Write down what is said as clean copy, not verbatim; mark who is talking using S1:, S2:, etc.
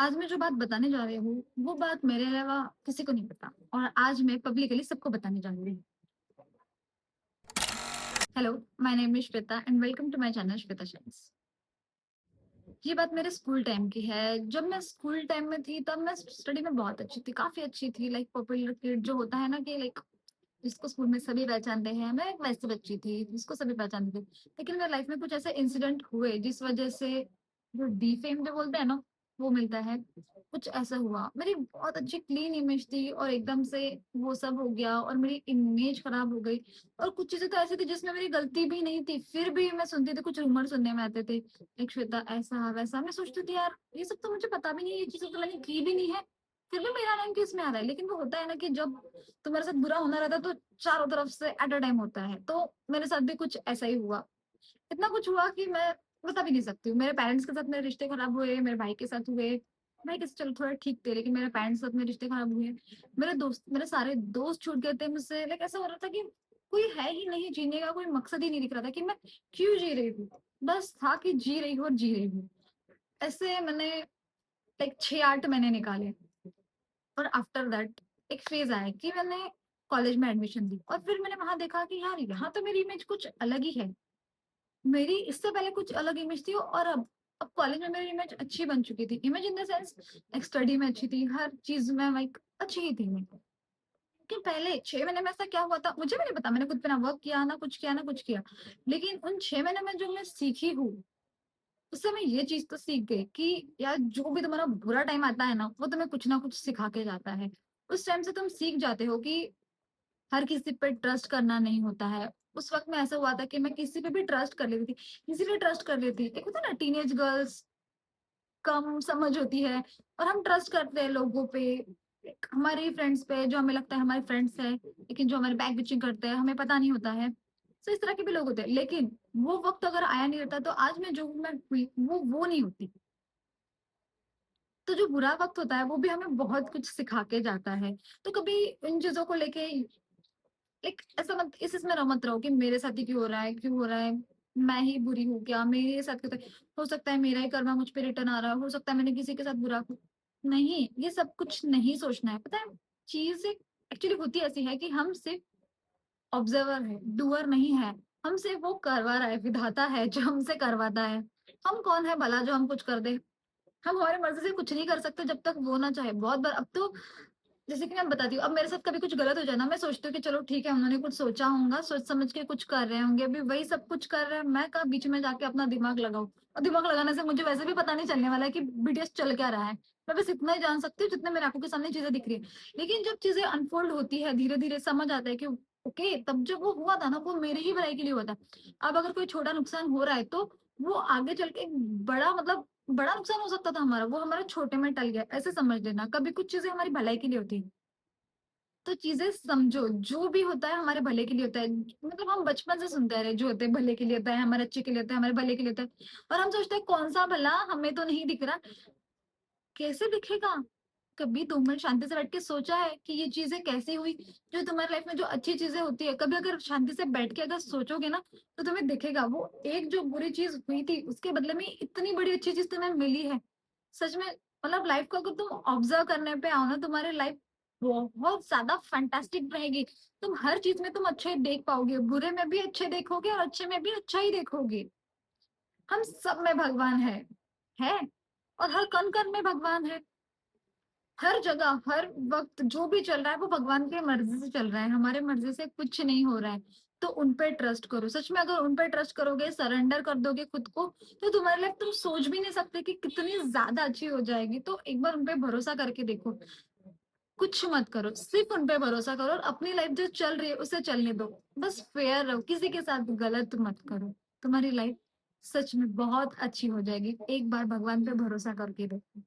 S1: आज मैं जो बात बताने जा रही हूँ, वो बात मेरे अलावा किसी को नहीं पता और आज मैं पब्लिकली सबको बताने जा रही हूँ। Hello, my name is Shweta and welcome to my channel Shweta shines. ये बात मेरे स्कूल टाइम की है। जब मैं स्कूल टाइम में थी तब मैं स्टडी में बहुत अच्छी थी, काफ़ी अच्छी थी। लाइक पॉपुलर किड जो होता है ना कि लाइक जिसको स्कूल में सभी पहचानते हैं, मैं एक वैसी बच्ची थी जिसको सभी पहचानते थे। लेकिन मेरी लाइफ में कुछ ऐसे इंसिडेंट हुए जिस वजह से जो डीफेम जो बोलते हैं ना, वो मिलता है। कुछ ऐसा हुआ, मेरी बहुत अच्छी क्लीन इमेज थी और एकदम से वो सब हो गया और मेरी इमेज खराब हो गई। और कुछ चीज़ें तो ऐसी थी जिसमें मेरी गलती भी नहीं थी, फिर भी मैं सुनती थी, कुछ रूमर सुनने में आते थे, एक श्वेता ऐसा-वैसा। मैं सोचती थी यार, ये सब तो मुझे पता भी नहीं है, ये चीज़ें तो मैंने की भी नहीं है, फिर भी मेरा नाम किस में आ रहा है? लेकिन वो होता है ना कि जब तुम्हारे साथ बुरा होना रहता है तो चारों तरफ से एट अ टाइम होता है। तो मेरे साथ भी कुछ ऐसा ही हुआ। इतना कुछ हुआ कि मैं बता भी नहीं सकती हूँ। मेरे पेरेंट्स के साथ मेरे रिश्ते खराब हुए, मेरे भाई के साथ हुए। भाई के साथ चलो थोड़ा ठीक थे, लेकिन मेरे पेरेंट्स के साथ मेरे रिश्ते खराब हुए। मेरे सारे दोस्त छूट गए थे मुझसे। लाइक ऐसा हो रहा था कि कोई है ही नहीं जीने का, कोई मकसद ही नहीं दिख रहा था कि मैं क्यों जी रही हूँ। बस था कि जी रही हूँ और जी रही हूँ। ऐसे मैंने लाइक 6-8 महीने निकाले। और आफ्टर दैट एक फेज़ आया कि मैंने कॉलेज में एडमिशन ली और फिर मैंने वहाँ देखा कि यार यहाँ तो मेरी इमेज कुछ अलग ही है। मेरी इससे पहले कुछ अलग इमेज थी और अब कॉलेज में मेरी इमेज अच्छी बन चुकी थी। Image in the sense like study में अच्छी थी, हर चीज़ में लाइक अच्छी ही थी मैं। कि पहले 6 महीने में ऐसा क्या हुआ था मुझे भी नहीं पता। मैंने खुद पे ना वर्क किया, ना कुछ किया, ना कुछ किया। लेकिन उन 6 महीने में जो मैं सीखी हूँ, उससे मैं ये चीज़ तो सीख गई कि यार जो भी तुम्हारा बुरा टाइम आता है ना, वो तुम्हें कुछ ना कुछ सिखा के जाता है। उस टाइम से तुम सीख जाते हो कि हर किसी पे ट्रस्ट करना नहीं होता है। उस वक़्त में ऐसा हुआ था कि मैं किसी पे भी ट्रस्ट कर लेती थी, किसी पे ट्रस्ट कर लेती। एक होता है ना टीनेज गर्ल्स कम समझ होती है और हम ट्रस्ट करते हैं लोगों पे, एक हमारे फ्रेंड्स पे जो हमें लगता है हमारे फ्रेंड्स हैं, लेकिन जो हमारे बैक बिचिंग करते हैं, हमें पता नहीं होता है। तो इस तरह के भी लोग होते हैं। लेकिन वो वक़्त अगर आया नहीं होता तो आज मैं जो हूँ मैं हुई वो नहीं होती। तो जो बुरा वक़्त होता है वो भी हमें बहुत कुछ सिखा के जाता है। तो कभी इन चीज़ों को लेके लाइक ऐसा मत इस इसमें मत रहो कि मेरे साथ ही क्यों हो रहा है, क्यों हो रहा है? मैं ही बुरी हूँ क्या? मेरे साथ क्यों होता है? हो सकता है मेरा ही कर्मा मुझ पे रिटर्न आ रहा है, हो सकता है मैंने किसी के साथ बुरा नहीं, ये सब कुछ नहीं सोचना है। पता है, चीज़ें एक्चुअली होती ऐसी है कि हम सिर्फ़ ऑब्ज़र्वर हैं, डूअर नहीं है। हम सिर्फ़ वो करवा रहा है, विधाता है जो हमसे करवाता है। हम कौन है भला जो हम कुछ कर दें? हम हमारी मर्ज़ी से कुछ नहीं कर सकते जब तक वो ना चाहे। बहुत बार अब तो जैसे कि मैं बताती हूँ, अब मेरे साथ कभी कुछ गलत हो जाए ना, मैं सोचती हूँ कि चलो ठीक है, उन्होंने कुछ सोचा होगा, सोच समझ के कुछ कर रहे होंगे, अभी वही सब कुछ कर रहे हैं, मैं कहाँ बीच में जाके अपना दिमाग लगाऊँ। और दिमाग लगाने से मुझे वैसे भी पता नहीं चलने वाला है कि बीटीएस चल क्या रहा है। मैं बस इतना ही जान सकती हूँ जितना मेरे आँखों के सामने चीज़ें दिख रही हैं। लेकिन जब चीज़ें अनफ़ोल्ड होती है, धीरे-धीरे समझ आता है कि ओके, तब जब वो हुआ था ना, वो मेरे ही भलाई के लिए हुआ था। अब अगर कोई छोटा नुकसान हो रहा है, तो वो आगे चल के एक बड़ा मतलब बड़ा नुकसान हो सकता था हमारा, वो हमारा छोटे में टल गया, ऐसे समझ लेना। कभी कुछ चीज़ें हमारी भलाई के लिए होती हैं। तो चीज़ें समझो, जो भी होता है हमारे भले के लिए होता है। मतलब हम बचपन से सुनते आ रहे हैं, जो होते हैं भले के लिए होता है, हमारे अच्छे के लिए होता है, हमारे भले के लिए होता है। और हम सोचते हैं कौन-सा भला हमें तो नहीं दिख रहा, कैसे दिखेगा? कभी 2 मिनट शांति से बैठ के सोचा है कि ये चीज़ें कैसे हुई? जो तुम्हारी लाइफ में जो अच्छी चीज़ें होती है, कभी अगर शांति से बैठ के अगर सोचोगे ना, तो तुम्हें दिखेगा वो एक जो बुरी चीज़ हुई थी, उसके बदले में इतनी बड़ी अच्छी चीज़ तुम्हें मिली है। सच में मतलब लाइफ को अगर तुम ऑब्ज़र्व करने पे आओ ना, तुम्हारी लाइफ बहुत ज़्यादा फैंटास्टिक रहेगी। तुम हर चीज़ में तुम अच्छे देख पाओगे, बुरे में भी अच्छे देखोगे और अच्छे में भी अच्छा ही देखोगे। हम सब में भगवान है और हर कण-कण में भगवान है। हर जगह, हर वक़्त जो भी चल रहा है वो भगवान की मर्ज़ी से चल रहा है, हमारे मर्ज़ी से कुछ नहीं हो रहा है। तो उन पे ट्रस्ट करो, सच में अगर उन पे ट्रस्ट करोगे, सरेंडर कर दोगे खुद को, तो तुम्हारी लाइफ़ तुम सोच भी नहीं सकते कि कितनी ज़्यादा अच्छी हो जाएगी। तो एक बार उन पे भरोसा करके देखो, कुछ मत करो, सिर्फ़ उन पे भरोसा करो और अपनी लाइफ़ जो चल रही है उसे चलने दो। बस फेयर रहो, किसी के साथ गलत मत करो। तुम्हारी लाइफ़ सच में बहुत अच्छी हो जाएगी, एक बार भगवान पे भरोसा करके देखो।